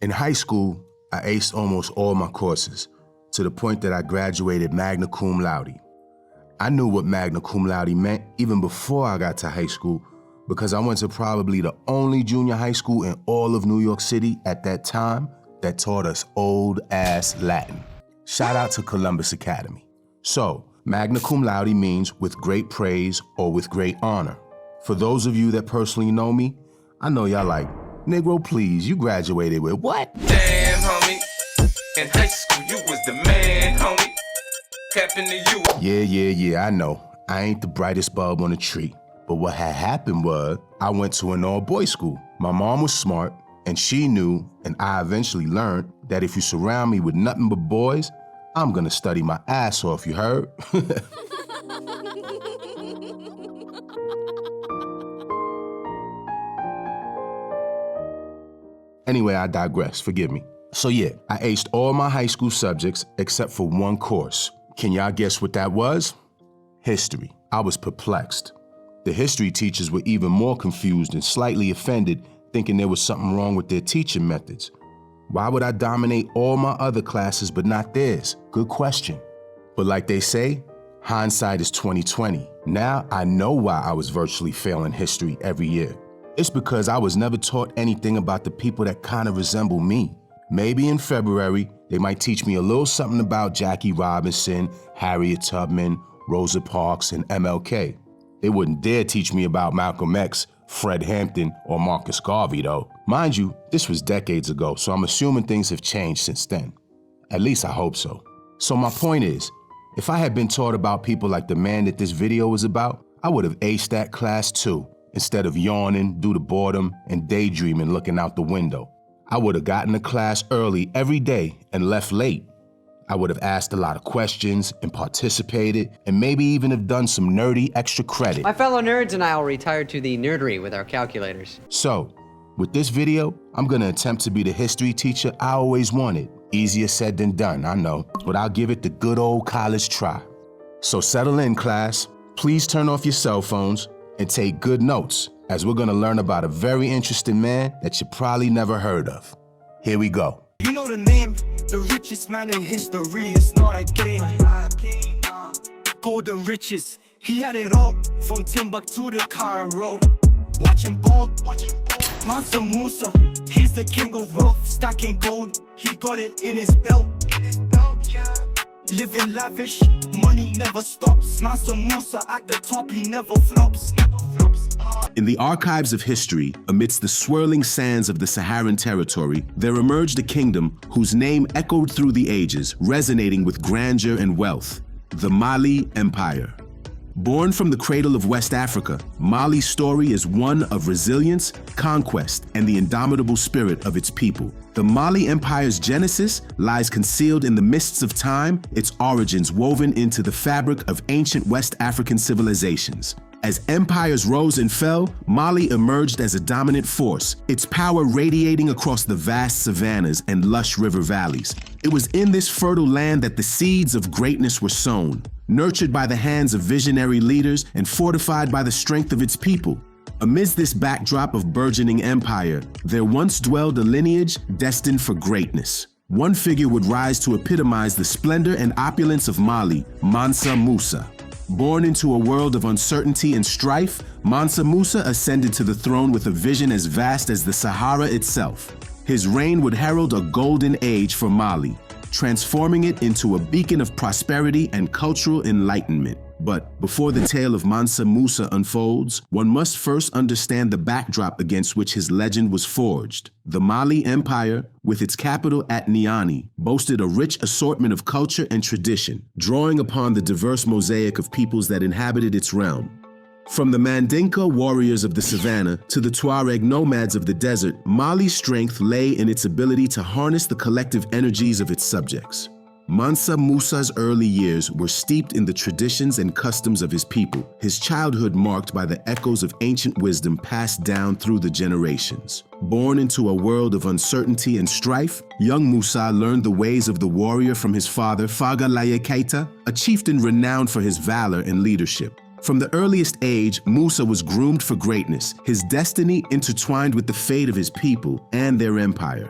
In high school, I aced almost all my courses, to the point that I graduated magna cum laude. I knew what magna cum laude meant even before I got to high school, because I went to probably the only junior high school in all of New York City at that time that taught us old-ass Latin. Shout out to Columbus Academy. So, magna cum laude means with great praise or with great honor. For those of you that personally know me, I know y'all like, Negro, please, you graduated with what? Damn, homie. In high school, you was the man, homie. Capping to you. Yeah, I know. I ain't the brightest bulb on the tree. But what had happened was, I went to an all-boys school. My mom was smart, and she knew, and I eventually learned, that if you surround me with nothing but boys, I'm gonna study my ass off, you heard? Anyway, I digress, forgive me. So yeah, I aced all my high school subjects except for one course. Can y'all guess what that was? History. I was perplexed. The history teachers were even more confused and slightly offended, thinking there was something wrong with their teaching methods. Why would I dominate all my other classes but not theirs? Good question. But like they say, hindsight is 20/20. Now I know why I was virtually failing history every year. It's because I was never taught anything about the people that kind of resemble me. Maybe in February, they might teach me a little something about Jackie Robinson, Harriet Tubman, Rosa Parks, and MLK. They wouldn't dare teach me about Malcolm X, Fred Hampton, or Marcus Garvey, though. Mind you, this was decades ago, so I'm assuming things have changed since then. At least I hope so. So my point is, if I had been taught about people like the man that this video was about, I would have aced that class too, instead of yawning due to boredom and daydreaming looking out the window. I would have gotten to class early every day and left late. I would have asked a lot of questions and participated, and maybe even have done some nerdy extra credit. My fellow nerds and I will retire to the nerdery with our calculators. So, with this video, I'm gonna attempt to be the history teacher I always wanted. Easier said than done, I know, but I'll give it the good old college try. So settle in, class. Please turn off your cell phones and take good notes, as we're gonna learn about a very interesting man that you probably never heard of. Here we go. You know the name, the richest man in history, it's not a game. Golden riches, he had it all, from Timbuktu to Cairo. Watching ball, Mansa Musa, he's the king of wealth, stacking gold, he got it in his belt. Living lavish, money never stops. Mansa Musa at the top, he never flops. In the archives of history, amidst the swirling sands of the Saharan territory, there emerged a kingdom whose name echoed through the ages, resonating with grandeur and wealth: the Mali Empire. Born from the cradle of West Africa, Mali's story is one of resilience, conquest, and the indomitable spirit of its people. The Mali Empire's genesis lies concealed in the mists of time, its origins woven into the fabric of ancient West African civilizations. As empires rose and fell, Mali emerged as a dominant force, its power radiating across the vast savannas and lush river valleys. It was in this fertile land that the seeds of greatness were sown, nurtured by the hands of visionary leaders and fortified by the strength of its people. Amidst this backdrop of burgeoning empire, there once dwelled a lineage destined for greatness. One figure would rise to epitomize the splendor and opulence of Mali: Mansa Musa. Born into a world of uncertainty and strife, Mansa Musa ascended to the throne with a vision as vast as the Sahara itself. His reign would herald a golden age for Mali, transforming it into a beacon of prosperity and cultural enlightenment. But before the tale of Mansa Musa unfolds, one must first understand the backdrop against which his legend was forged. The Mali Empire, with its capital at Niani, boasted a rich assortment of culture and tradition, drawing upon the diverse mosaic of peoples that inhabited its realm. From the Mandinka warriors of the savannah to the Tuareg nomads of the desert, Mali's strength lay in its ability to harness the collective energies of its subjects. Mansa Musa's early years were steeped in the traditions and customs of his people, his childhood marked by the echoes of ancient wisdom passed down through the generations. Born into a world of uncertainty and strife, young Musa learned the ways of the warrior from his father, Faga Laye Keita, a chieftain renowned for his valor and leadership. From the earliest age, Musa was groomed for greatness, his destiny intertwined with the fate of his people and their empire.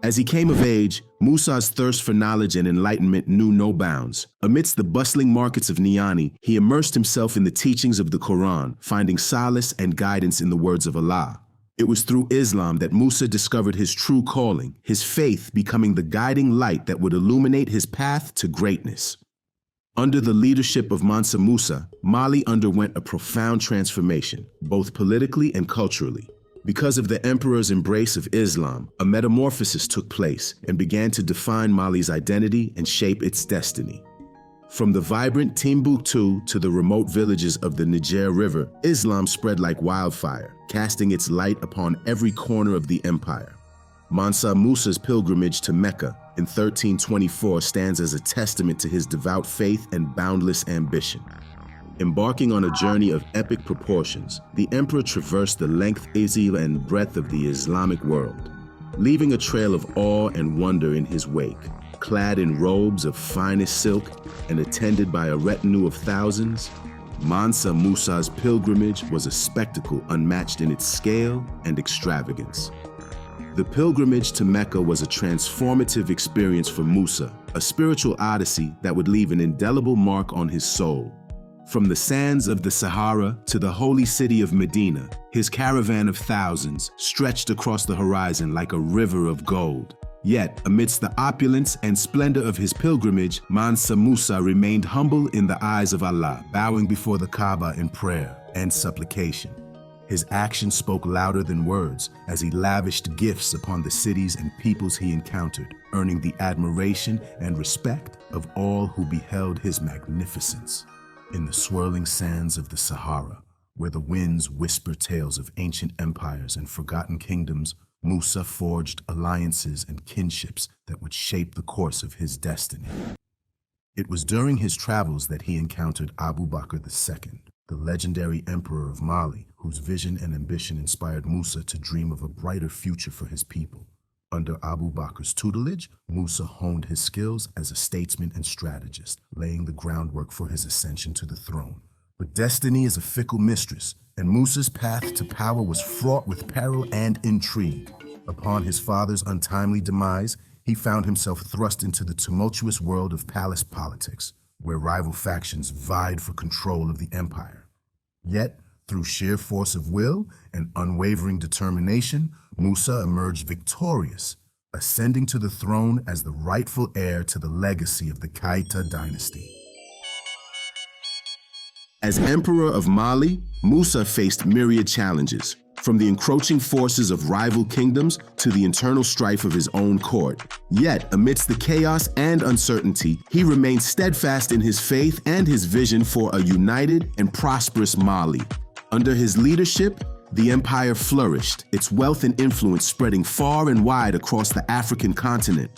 As he came of age, Musa's thirst for knowledge and enlightenment knew no bounds. Amidst the bustling markets of Niani, he immersed himself in the teachings of the Quran, finding solace and guidance in the words of Allah. It was through Islam that Musa discovered his true calling, his faith becoming the guiding light that would illuminate his path to greatness. Under the leadership of Mansa Musa, Mali underwent a profound transformation, both politically and culturally. Because of the emperor's embrace of Islam, a metamorphosis took place and began to define Mali's identity and shape its destiny. From the vibrant Timbuktu to the remote villages of the Niger River, Islam spread like wildfire, casting its light upon every corner of the empire. Mansa Musa's pilgrimage to Mecca in 1324 stands as a testament to his devout faith and boundless ambition. Embarking on a journey of epic proportions, the emperor traversed the length, and breadth of the Islamic world, leaving a trail of awe and wonder in his wake. Clad in robes of finest silk and attended by a retinue of thousands, Mansa Musa's pilgrimage was a spectacle unmatched in its scale and extravagance. The pilgrimage to Mecca was a transformative experience for Musa, a spiritual odyssey that would leave an indelible mark on his soul. From the sands of the Sahara to the holy city of Medina, his caravan of thousands stretched across the horizon like a river of gold. Yet, amidst the opulence and splendor of his pilgrimage, Mansa Musa remained humble in the eyes of Allah, bowing before the Kaaba in prayer and supplication. His actions spoke louder than words as he lavished gifts upon the cities and peoples he encountered, earning the admiration and respect of all who beheld his magnificence. In the swirling sands of the Sahara, where the winds whisper tales of ancient empires and forgotten kingdoms, Musa forged alliances and kinships that would shape the course of his destiny. It was during his travels that he encountered Abu Bakr II, the legendary emperor of Mali, whose vision and ambition inspired Musa to dream of a brighter future for his people. Under Abu Bakr's tutelage, Musa honed his skills as a statesman and strategist, laying the groundwork for his ascension to the throne. But destiny is a fickle mistress, and Musa's path to power was fraught with peril and intrigue. Upon his father's untimely demise, he found himself thrust into the tumultuous world of palace politics, where rival factions vied for control of the empire. Yet, through sheer force of will and unwavering determination, Musa emerged victorious, ascending to the throne as the rightful heir to the legacy of the Keita Dynasty. As Emperor of Mali, Musa faced myriad challenges, from the encroaching forces of rival kingdoms to the internal strife of his own court. Yet, amidst the chaos and uncertainty, he remained steadfast in his faith and his vision for a united and prosperous Mali. Under his leadership, the empire flourished, its wealth and influence spreading far and wide across the African continent.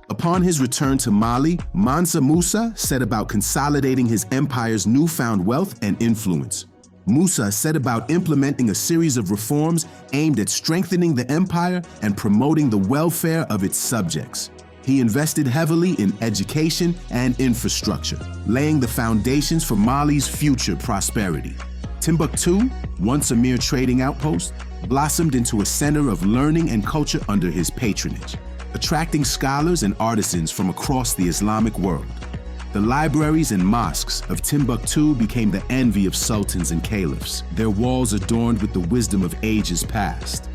Upon his return to Mali, Mansa Musa set about consolidating his empire's newfound wealth and influence. Musa set about implementing a series of reforms aimed at strengthening the empire and promoting the welfare of its subjects. He invested heavily in education and infrastructure, laying the foundations for Mali's future prosperity. Timbuktu, once a mere trading outpost, blossomed into a center of learning and culture under his patronage, attracting scholars and artisans from across the Islamic world. The libraries and mosques of Timbuktu became the envy of sultans and caliphs, their walls adorned with the wisdom of ages past.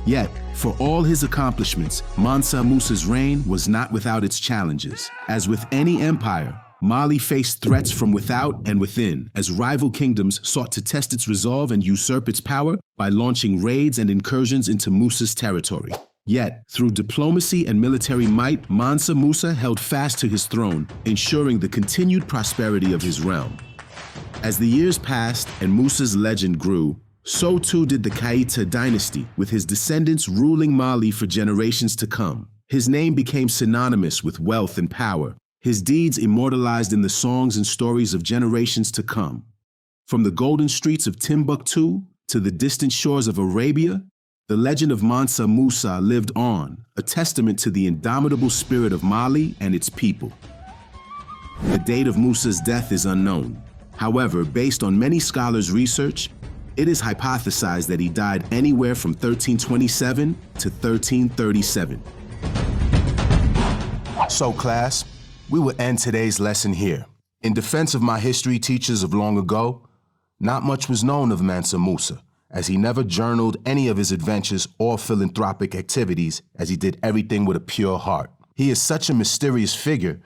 Yet, for all his accomplishments, Mansa Musa's reign was not without its challenges. As with any empire, Mali faced threats from without and within, as rival kingdoms sought to test its resolve and usurp its power by launching raids and incursions into Musa's territory. Yet, through diplomacy and military might, Mansa Musa held fast to his throne, ensuring the continued prosperity of his realm. As the years passed and Musa's legend grew, so too did the Keita Dynasty, with his descendants ruling Mali for generations to come. His name became synonymous with wealth and power, his deeds immortalized in the songs and stories of generations to come. From the golden streets of Timbuktu to the distant shores of Arabia, the legend of Mansa Musa lived on, a testament to the indomitable spirit of Mali and its people. The date of Musa's death is unknown. However, based on many scholars' research, it is hypothesized that he died anywhere from 1327 to 1337. So class, we will end today's lesson here. In defense of my history teachers of long ago, not much was known of Mansa Musa, as he never journaled any of his adventures or philanthropic activities, as he did everything with a pure heart. He is such a mysterious figure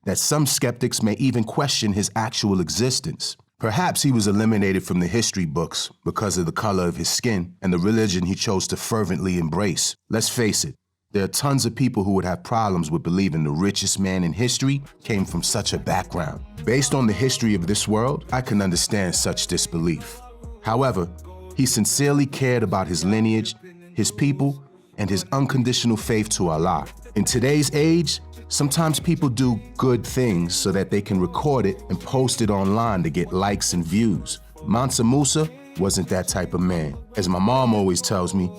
that some skeptics may even question his actual existence. Perhaps he was eliminated from the history books because of the color of his skin and the religion he chose to fervently embrace. Let's face it, there are tons of people who would have problems with believing the richest man in history came from such a background. Based on the history of this world, I can understand such disbelief. However, he sincerely cared about his lineage, his people, and his unconditional faith to Allah. In today's age, sometimes people do good things so that they can record it and post it online to get likes and views. Mansa Musa wasn't that type of man. As my mom always tells me,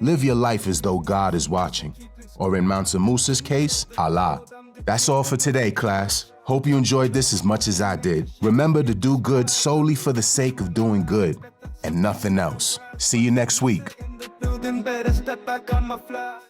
live your life as though God is watching. Or in Mansa Musa's case, Allah. That's all for today, class. Hope you enjoyed this as much as I did. Remember to do good solely for the sake of doing good and nothing else. See you next week. Building better, step back on my fly.